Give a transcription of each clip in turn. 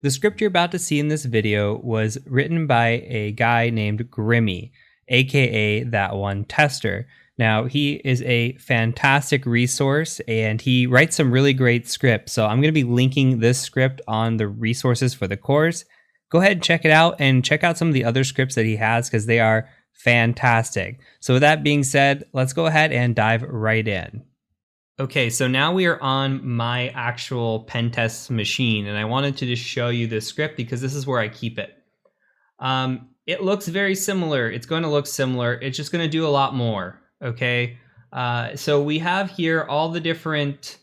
The script you're about to see in this video was written by a guy named Grimmy, aka That One Tester. Now, he is a fantastic resource and he writes some really great scripts. So, I'm going to be linking this script on the resources for the course. Go ahead and check it out and check out some of the other scripts that he has because they are fantastic. So, with that being said, let's go ahead and dive right in. Okay, so now we are on my actual pen test machine, and I wanted to just show you this script because this is where I keep it. It looks very similar. It's going to look similar. It's just going to do a lot more, okay? So we have here all the different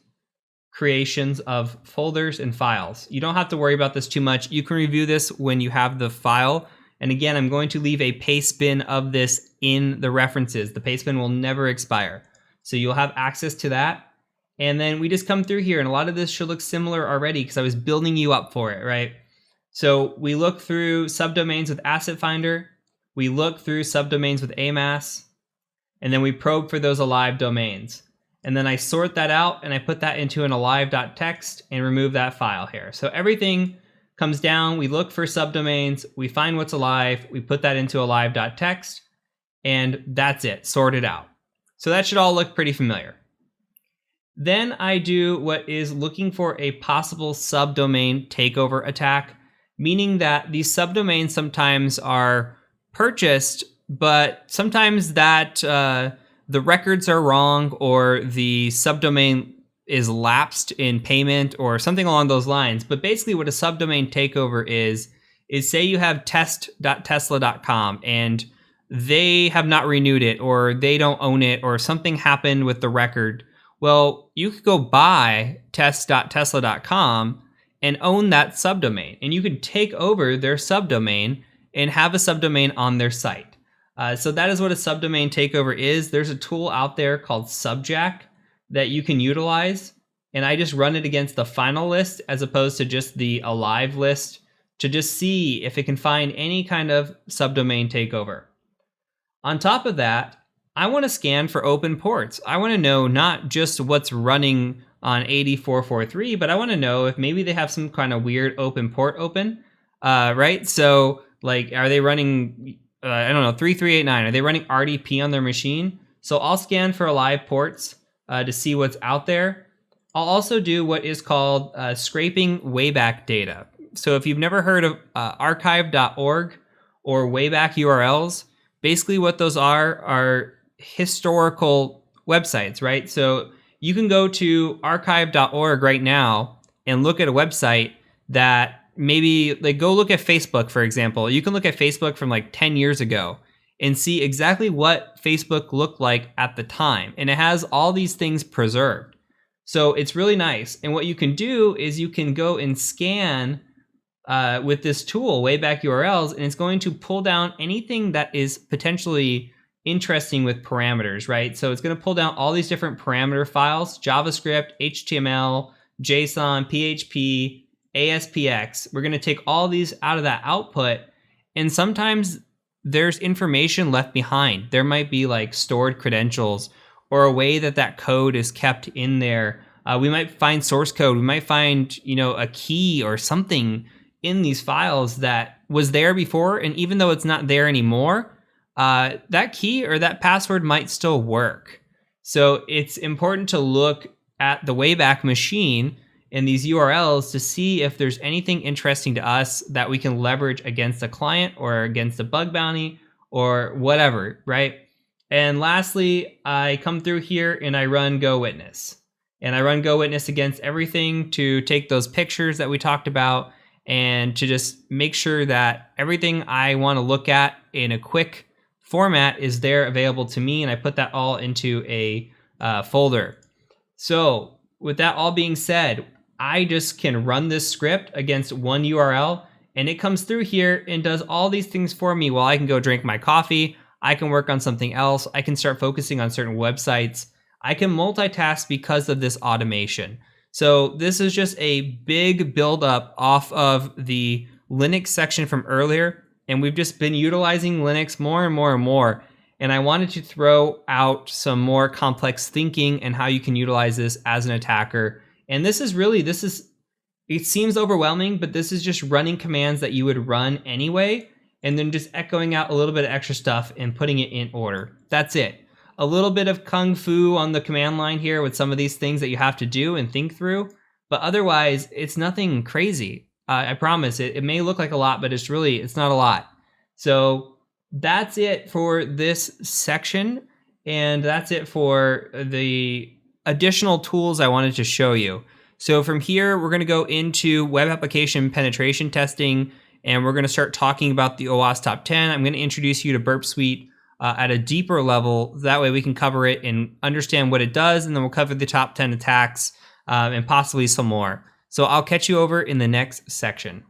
creations of folders and files. You don't have to worry about this too much. You can review this when you have the file. And again, I'm going to leave a paste bin of this in the references. The paste bin will never expire. So you'll have access to that. And then we just come through here, and a lot of this should look similar already because I was building you up for it, right? So we look through subdomains with Asset Finder, we look through subdomains with AMAS, and then we probe for those alive domains. And then I sort that out and I put that into an alive.txt and remove that file here. So everything comes down, we look for subdomains, we find what's alive, we put that into alive.txt, and that's it, sorted out. So that should all look pretty familiar. Then I do what is looking for a possible subdomain takeover attack, meaning that these subdomains sometimes are purchased, but sometimes that the records are wrong or the subdomain is lapsed in payment or something along those lines. But basically what a subdomain takeover is say you have test.tesla.com and they have not renewed it or they don't own it or something happened with the record. Well, you could go buy test.tesla.com and own that subdomain, and you could take over their subdomain and have a subdomain on their site. So that is what a subdomain takeover is. There's a tool out there called Subjack that you can utilize, and I just run it against the final list as opposed to just the alive list to just see if it can find any kind of subdomain takeover. On top of that, I want to scan for open ports. I want to know not just what's running on 8443, but I want to know if maybe they have some kind of weird open port open, right? So like, are they running, I don't know, 3389? Are they running RDP on their machine? So I'll scan for alive ports to see what's out there. I'll also do what is called scraping Wayback Data. So if you've never heard of archive.org or Wayback URLs, basically what those are historical websites, right? So you can go to archive.org right now and look at a website that maybe, like, go look at Facebook, for example. You can look at Facebook from like 10 years ago and see exactly what Facebook looked like at the time. And it has all these things preserved. So it's really nice. And what you can do is you can go and scan with this tool, Wayback URLs, and it's going to pull down anything that is potentially interesting with parameters, right? So it's going to pull down all these different parameter files, JavaScript, HTML, JSON, PHP, ASPX. We're going to take all these out of that output, and sometimes there's information left behind. There might be like stored credentials or a way that that code is kept in there. We might find source code. We might find, a key or something in these files that was there before, and even though it's not there anymore, that key or that password might still work. So it's important to look at the Wayback Machine and these URLs to see if there's anything interesting to us that we can leverage against a client or against a bug bounty or whatever, right? And lastly, I come through here and I run Go Witness. And I run Go Witness against everything to take those pictures that we talked about and to just make sure that everything I want to look at in a quick format is there available to me, and I put that all into a folder. So with that all being said, I just can run this script against one URL, and it comes through here and does all these things for me while I can go drink my coffee, I can work on something else, I can start focusing on certain websites, I can multitask because of this automation. So this is just a big buildup off of the Linux section from earlier, and we've just been utilizing Linux more and more and more. And I wanted to throw out some more complex thinking and how you can utilize this as an attacker. And this is It seems overwhelming, but this is just running commands that you would run anyway, and then just echoing out a little bit of extra stuff and putting it in order. That's it. A little bit of kung fu on the command line here with some of these things that you have to do and think through, but otherwise, it's nothing crazy. I promise. It may look like a lot, but it's not a lot. So that's it for this section, and that's it for the additional tools I wanted to show you. So from here, we're going to go into web application penetration testing, and we're going to start talking about the OWASP Top 10. I'm going to introduce you to Burp Suite at a deeper level. That way we can cover it and understand what it does, and then we'll cover the top 10 attacks and possibly some more. So I'll catch you over in the next section.